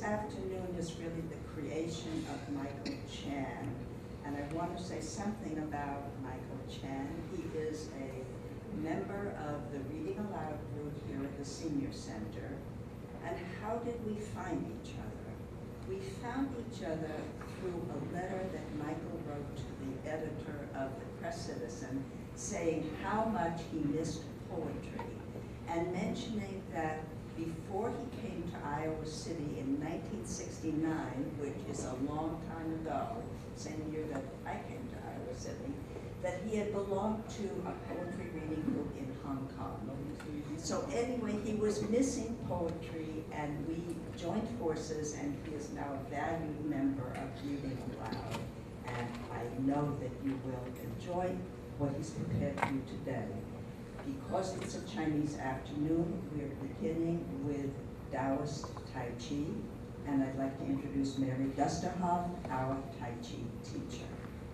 afternoon is really the creation of Michael Chan. And I want to say something about Michael Chan. He is a member of the Reading Aloud group here at the Senior Center. And how did we find each other? We found each other through a letter that Michael wrote to the editor of the Press Citizen saying how much he missed poetry and mentioning that before he came to Iowa City in 1969, which is a long time ago, same year that I came to Iowa City, that he had belonged to a poetry reading group in Hong Kong. So anyway, he was missing poetry, and we joined forces, and he is now a valued member of Reading Aloud. And I know that you will enjoy what he's prepared for you today. Because it's a Chinese afternoon, we're beginning with Taoist Tai Chi, and I'd like to introduce Mary Dusterhoff, our Tai Chi teacher.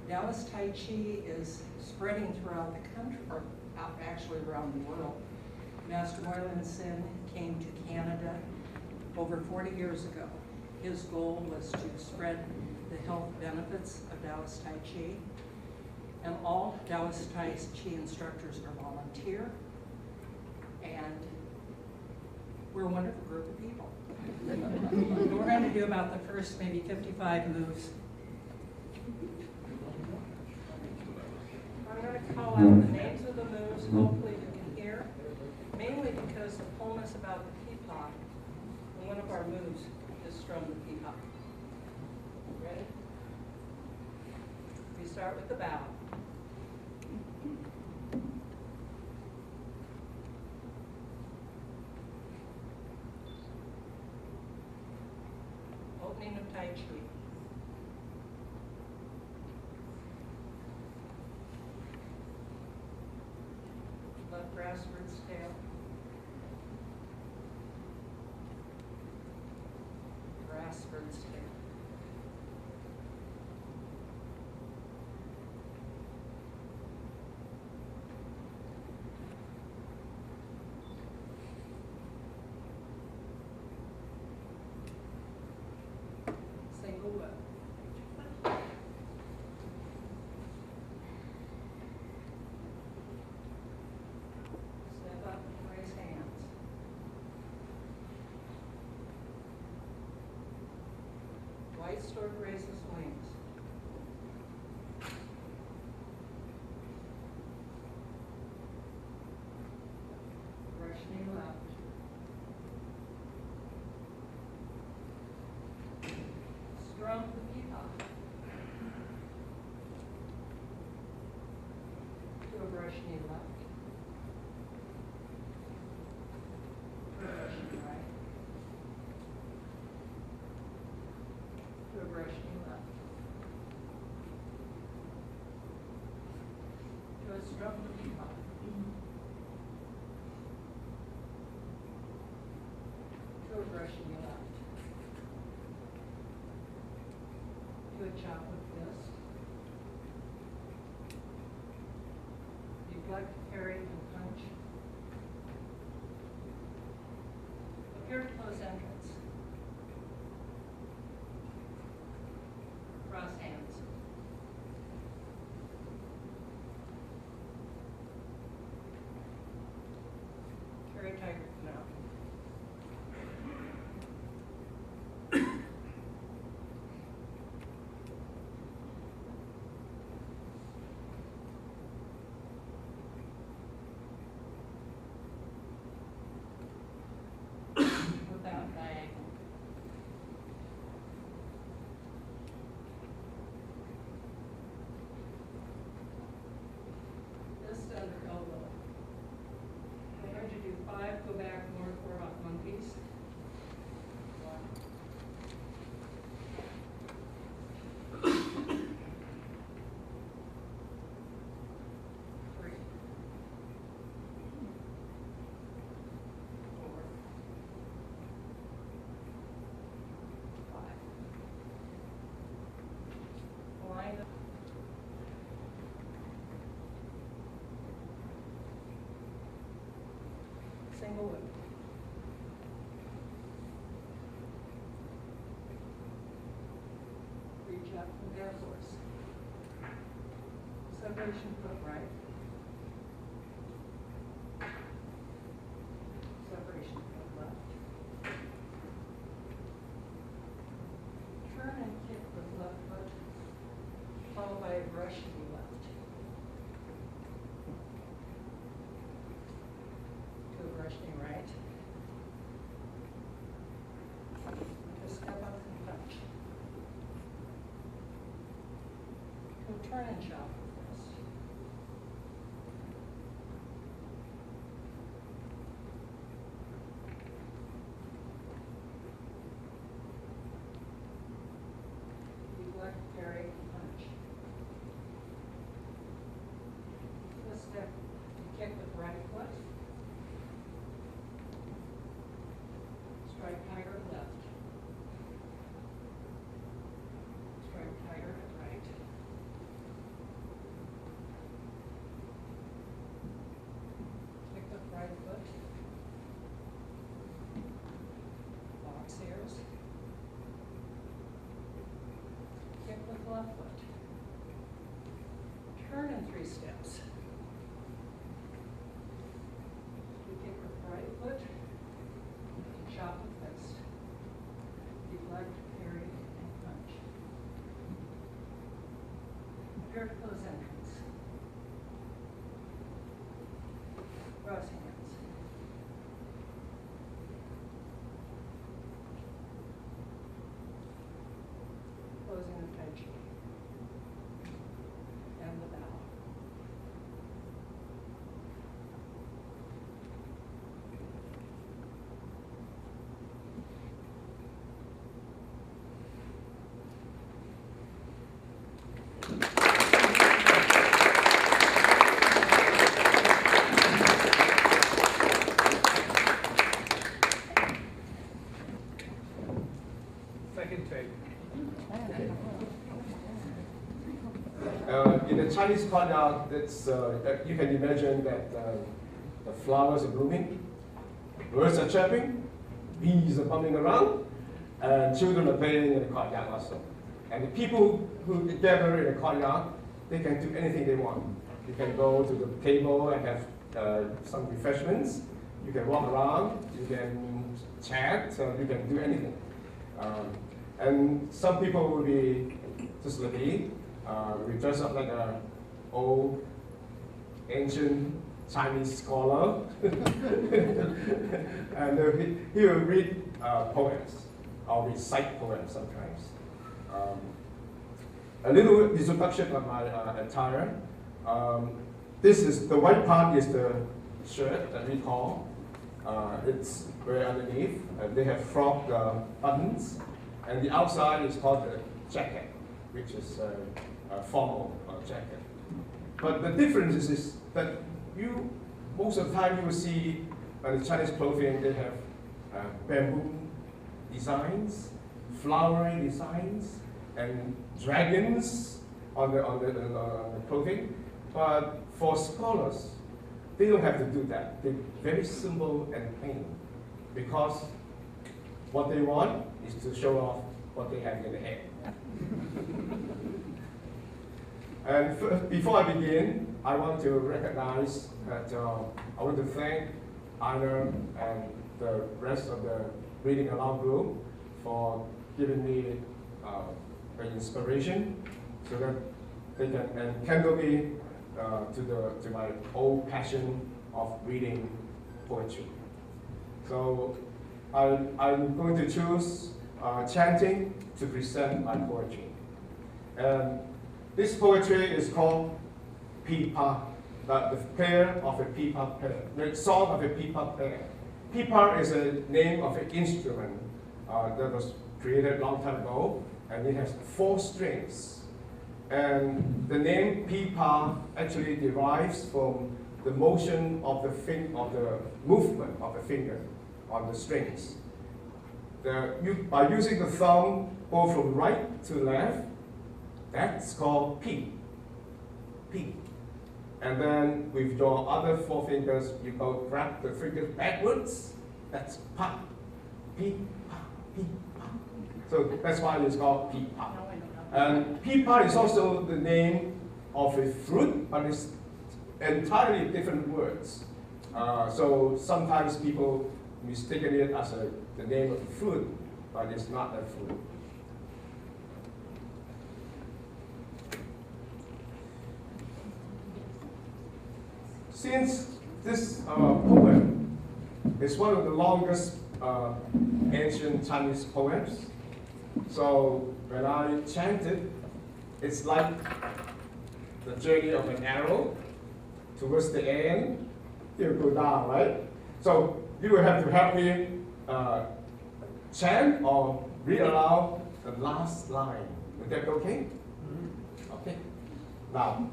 Taoist Tai Chi is spreading throughout the country, or actually around the world. Master Moylan Sin came to Canada over 40 years ago. His goal was to spread the health benefits of Taoist Tai Chi. And all Taoist Tai Chi instructors are volunteer, and we're a wonderful group of people. And we're going to do about the first maybe 55 moves. I'm going to call out the names of the moves, hopefully you can hear, mainly because the poem is about the peacock, and one of our moves is from the peacock. Ready? We start with the bow. Opening of Tai Chi. Left grasswards tail. Grasswards tail. Single whip. Step up and raise hands. White stork raises wings. Brush knee left. Strum the peacock. To a brush knee left. To a brush knee right. To a brush knee left. To a strum the peacock. To a brush knee left. To a chop with fist. Deflect, parry, and punch. Appear to close entrance. Cross hands. Carry tiger now. Without diagonal. Fist under elbow. We're going to do 5, go back, north, 4 hot monkeys. 1. 3. 4. 5. Line up. Single whip. left from the force. Separation foot right. Separation foot left. Turn and kick with left foot, followed by a brush to the left. To a brush knee right. To step up and touch. To turn and chop with this. Deflect, parry, and punch. Twist step, kick with right foot. Strike tiger left. Strike tiger right. Kick with right foot. Box ears. Kick with left foot. Turn in 3 steps. You kick with right foot. Chop with fist. Deflect, parry, and punch. Prepare to close entrance. Cross hands. Closing the Tai Chi. And the bow. Second take. In the Chinese courtyard, it's, you can imagine that the flowers are blooming, birds are chirping, bees are bumming around, and children are playing in the courtyard also. And the people who gather in the courtyard, they can do anything they want. You can go to the table and have some refreshments. You can walk around, you can chat, so you can do anything. And some people will be just lucky. We dress up like an old, ancient Chinese scholar. And he will read poems, or recite poems sometimes. A little introduction of my attire. This is, the white part is the shirt that we call. It's very underneath. They have frog buttons. And the outside is called the jacket, which is a formal jacket. But the difference is that most of the time you will see the Chinese clothing, they have bamboo designs, flowery designs, and dragons on the clothing. But for scholars, they don't have to do that. They're very simple and plain, because what they want is to show off what they have in the head. And before I begin, I want to recognize that I want to thank Anna and the rest of the Reading Aloud group for giving me the inspiration so that they can enkindle me to my old passion of reading poetry. So I'm going to choose chanting to present my poetry. And this poetry is called Pipa, the player of a pipa player, the song of a pipa player. Pipa is a name of an instrument that was created a long time ago, and it has 4 strings. And the name pipa actually derives from the motion of the movement of the finger on the strings. By using the thumb go from right to left, that's called P. P. And then with your other 4 fingers, you go grab the fingers backwards, that's Pa. P, Pa, P, Pa. So that's why it's called P, Pa. And pipa is also the name of a fruit, but it's entirely different words. So sometimes people mistaken it as the name of the fruit, but it's not a fruit. Since this poem is one of the longest ancient Chinese poems, so when I chant it, it's like the journey of an arrow. Towards the end, it will go down, right? So you will have to help me chant or read aloud the last line. Would that be okay? Okay. Now,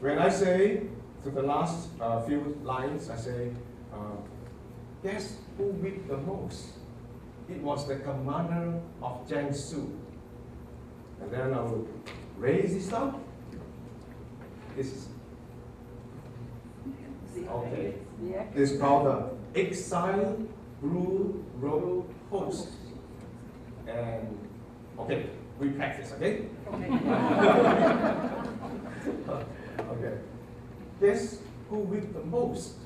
when I say to the last few lines, I say, guess who wept the most? It was the commander of Jiangsu. And then I will raise this up. This is okay. This is called the Exile Blue Road Post. And okay, we practice, okay? Okay. Guess who wept the most?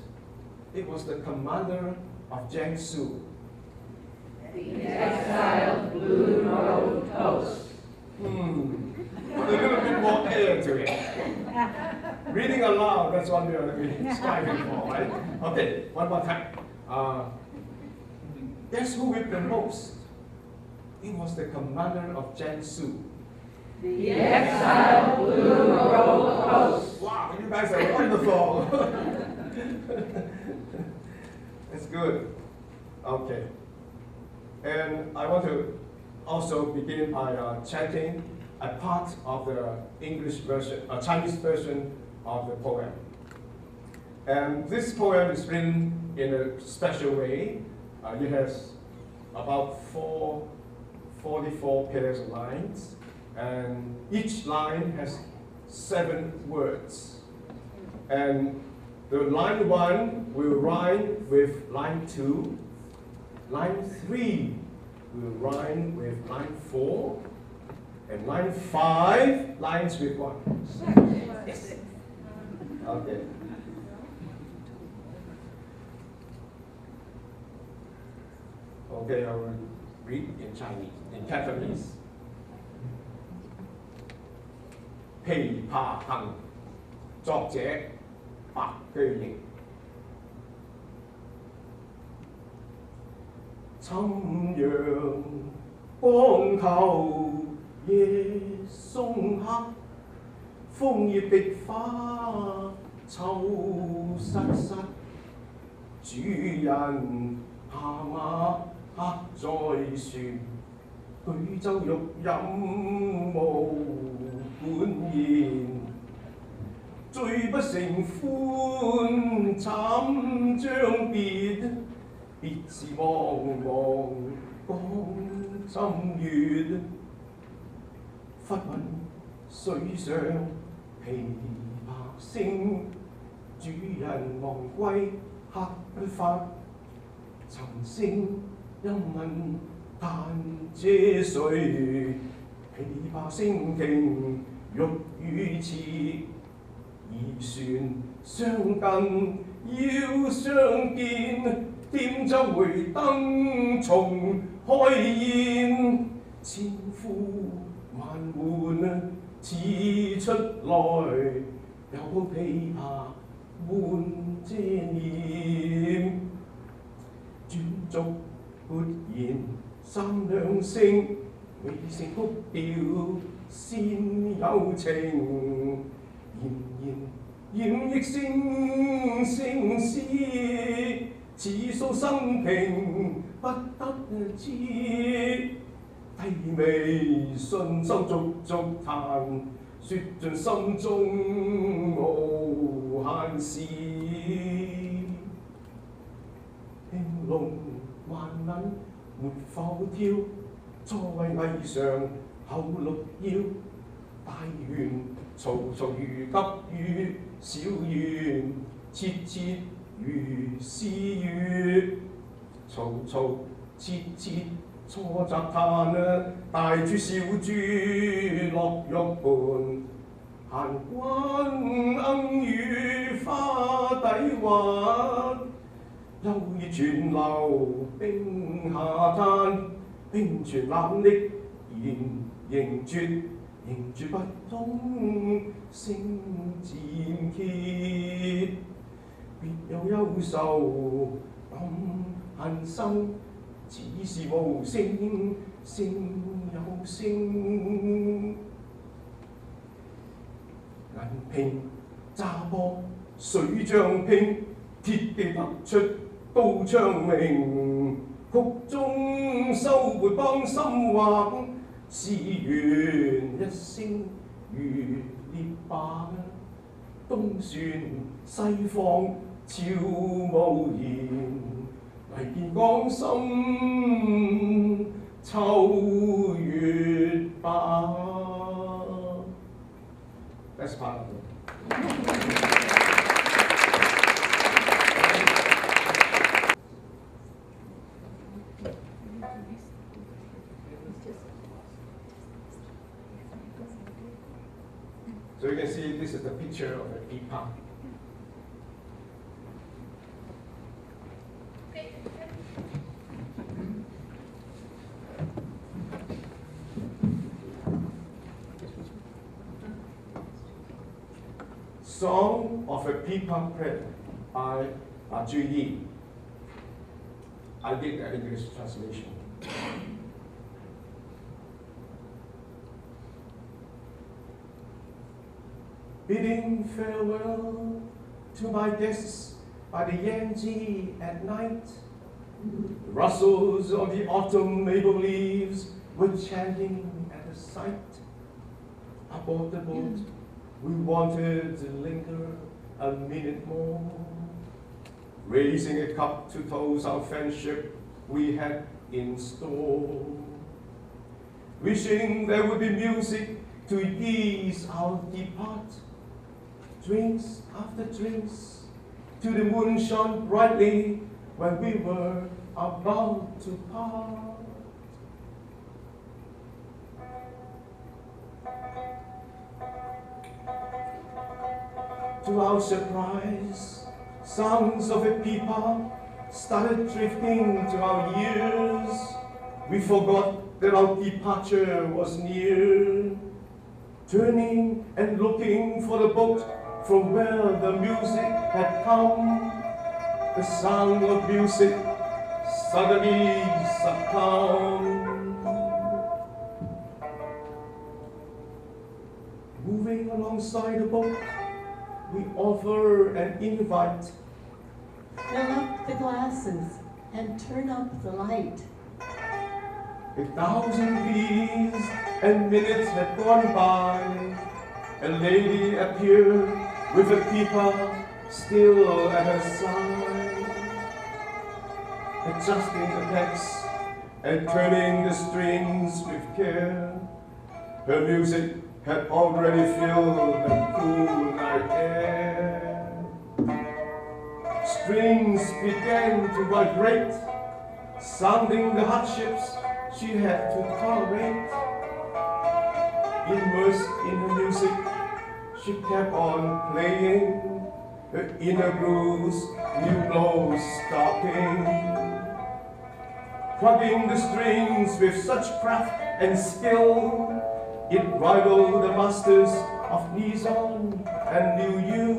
It was the commander of Jiangsu. The exiled Blue Road Post. Put a little bit more air to it. Reading aloud, that's what we're striving for, right? Okay, one more time. Guess who wept the most? It was the commander of Jiangsu. The exiled Blue Road Post. Wow, you guys are wonderful. That's good. Okay. And I want to also begin by chanting a part of the English version, a Chinese version of the poem. And this poem is written in a special way. It has about 44 pairs of lines, and each line has 7 words. And the line 1 will rhyme with line 2, line 3 will rhyme with line 4, and line 5 lines with 1. Yes. Okay. Okay, I will read in Chinese, in Cantonese. 琵琶行，作者白居易。尋陽光透夜松黑，楓葉荻花秋瑟瑟。主人下馬客在船，舉酒欲飲無管弦。醉不成歡慘將別。別是茫茫江浸月，忽聞水上琵琶聲。主人忘歸客不發，沉聲音問彈者誰？琵琶聲停欲語遲，移船相近要相見。點酒回燈重開宴，千呼萬喚始出來，有琵琶伴遮面。轉續撥言三兩聲，未成曲調先有情。然憶聲聲思。似訴生平不得知，低眉順手續續彈，説盡心中無限事。輕龍萬仞沒否挑，初為霓裳後綠腰。大弦嘈嘈如急雨，小弦切切如絲雨，嘈嘈切切錯雜嘆啊，帶住小豬落玉盤，閒關鶯語花底滑，幽熱泉流冰下灘，冰泉冷溺凝絕。凝住不通，聲漸歇。別有憂愁感恨生，只是無聲，聲有聲。銀瓶炸破水漲拼，鐵地突出刀槍鳴。曲中收撥幫心畫。是緣一聲如烈霸，東旋西放悄無言，唯見江心秋月白。That's part of it. So you can see this is the picture of the pipa. Song of a Pipa Prayer by Ju Yi. I did the English translation. Bidding farewell to my guests by the Yangtze at night, the rustles of the autumn maple leaves were chanting at the sight. Aboard the boat, we wanted to linger a minute more, raising a cup to toast our friendship we had in store, wishing there would be music to ease our depart. Drinks after drinks, till the moon shone brightly when we were about to part. To our surprise, sounds of a pipa started drifting to our ears. We forgot that our departure was near, turning and looking for the boat from where the music had come. The sound of music suddenly succumbed. Moving alongside the boat, we offer an invite. Fill up the glasses and turn up the light. 1,000 days and minutes had gone by. A lady appeared with a pipa still at her side, adjusting the packs and turning the strings with care. Her music had already filled the cool night air. Strings began to vibrate, sounding the hardships she had to tolerate. Immersed in her music, she kept on playing, her inner grooves, new blows stopping. Plugging the strings with such craft and skill, it rivaled the masters of Nizon and Liu Yu.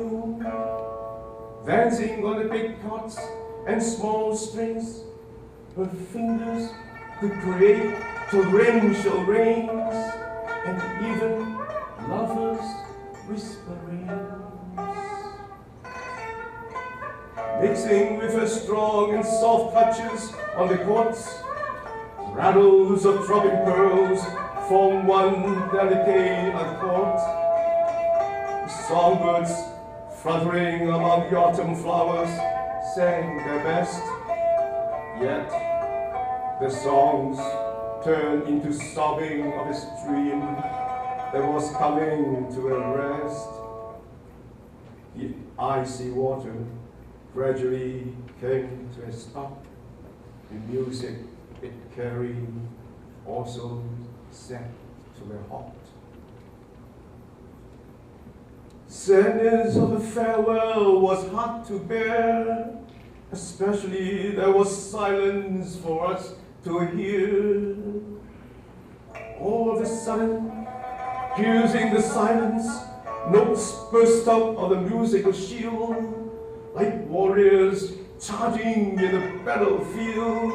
Dancing on the big chords and small strings, her fingers could create torrential rains, and even lovers' whisperings. Mixing with her strong and soft touches on the chords, rattles of throbbing pearls form one delicate accord. Songbirds fluttering among the autumn flowers sang their best, yet the songs turned into sobbing of a stream that was coming to a rest. The icy water gradually came to a stop. The music it carried also set to my heart. Sadness of a farewell was hard to bear, especially there was silence for us to hear. All of a sudden, piercing the silence, notes burst out of the musical shield, like warriors charging in the battlefield.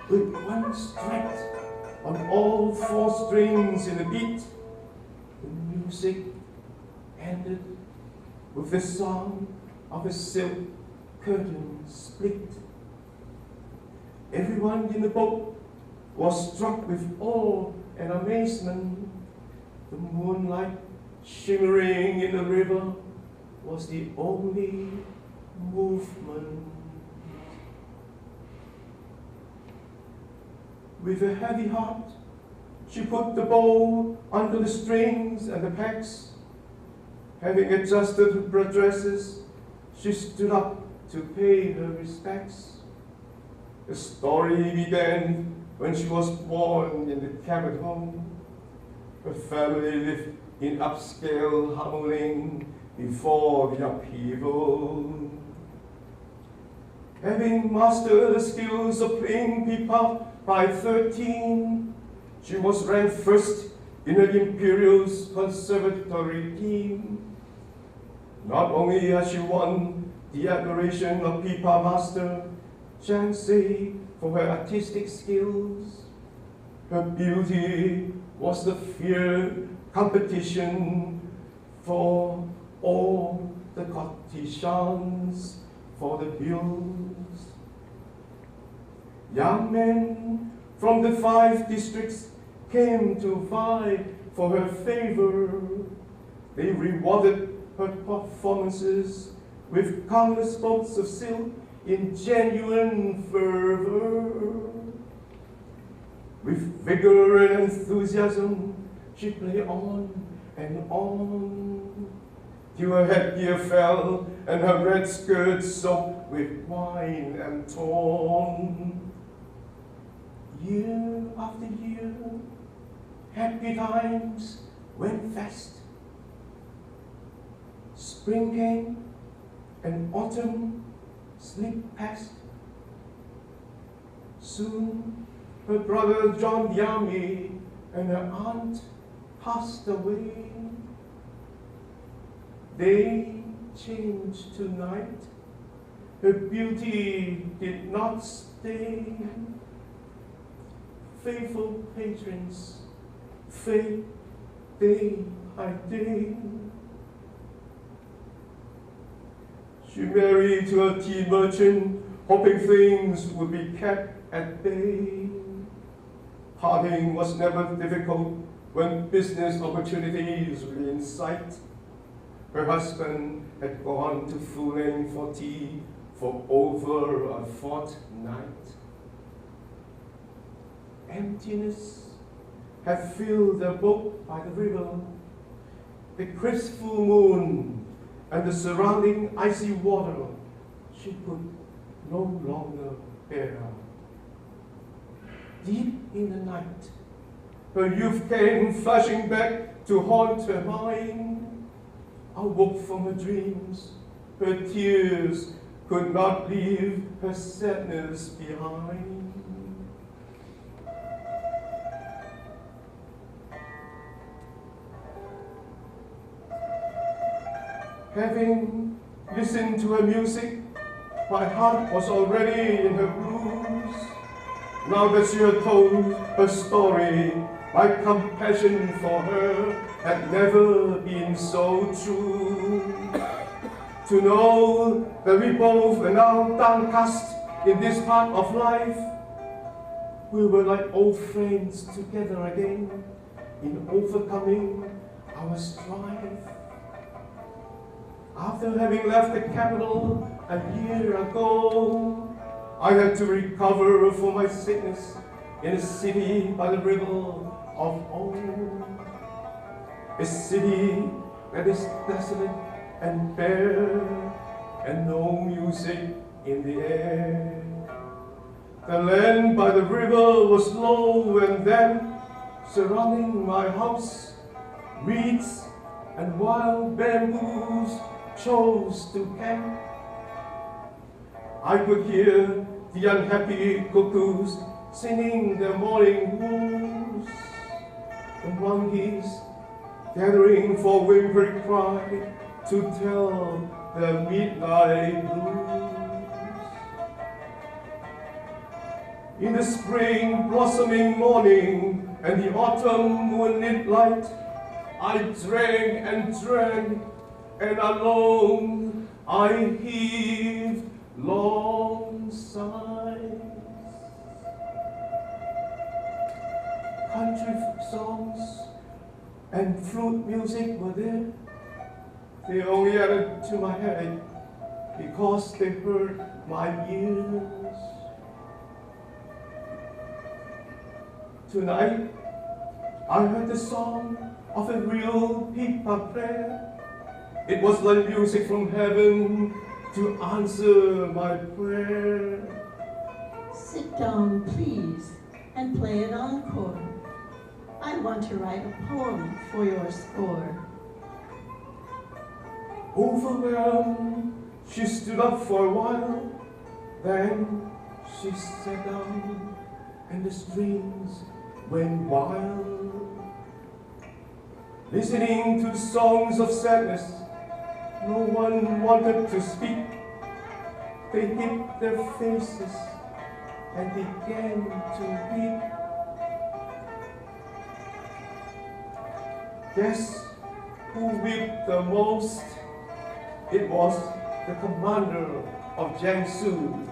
With one strength on all four strings in the beat, the music ended with the sound of a silk curtain split. Everyone in the boat was struck with awe and amazement. The moonlight shimmering in the river was the only movement. With a heavy heart, she put the bow under the strings and the pegs. Having adjusted her dresses, she stood up to pay her respects. The story began when she was born in the cabin home. Her family lived in upscale Hamuling before the upheaval. Having mastered the skills of playing pipa by 13, she was ranked first in the Imperial's conservatory team. Not only had she won the admiration of pipa master Chang Sei for her artistic skills, her beauty was the feared competition for all the courtesans for the bills. Young men from the 5 districts came to vie for her favor. They rewarded her performances with countless bolts of silk in genuine fervor. With vigor and enthusiasm, she played on and on, till her headgear fell and her red skirt soaked with wine and torn. Year after year, happy times went fast. Spring came and autumn slipped past. Soon, her brother John Yami and her aunt passed away. They changed tonight. Her beauty did not stay. Faithful patrons fade day by day. She married to a tea merchant, hoping things would be kept at bay. Parting was never difficult when business opportunities were in sight. Her husband had gone to Fuling for tea for over a fortnight. Emptiness had filled the boat by the river. The crisp full moon and the surrounding icy water she could no longer bear. Deep in the night, her youth came flashing back to haunt her mind. Awoke from her dreams, her tears could not leave her sadness behind. Having listened to her music, my heart was already in her grooves. Now that she had told her story, my compassion for her had never been so true. To know that we both were now downcast in this part of life, we were like old friends together again in overcoming our strife. After having left the capital a year ago, I had to recover from my sickness in a city by the river of old. A city that is desolate and bare, and no music in the air. The land by the river was low, and then, surrounding my house, reeds and wild bamboos chose to camp. I could hear the unhappy cuckoos singing their morning woos, and monkeys gathering for whimpered cry to tell their midnight blues. In the spring blossoming morning and the autumn moonlit light, I drank and drank, and alone I heaved long sighs. Country songs and flute music were there. They only added to my headache because they hurt my ears. Tonight, I heard the song of a real pipa prayer. It was like music from heaven to answer my prayer. Sit down, please, and play an encore. I want to write a poem for your score. Overwhelmed, she stood up for a while, then she sat down, and the strings went wild. Listening to the songs of sadness, no one wanted to speak. They hid their faces and began to weep. Guess who wept the most? It was the commander of Jiangsu.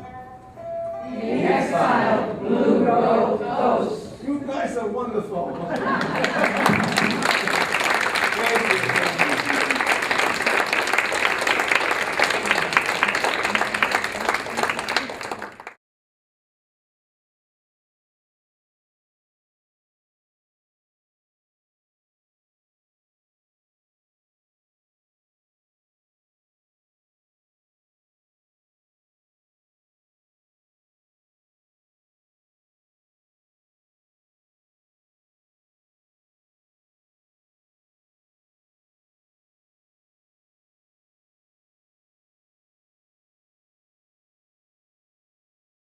The exiled Blue Road Coast. You guys are wonderful.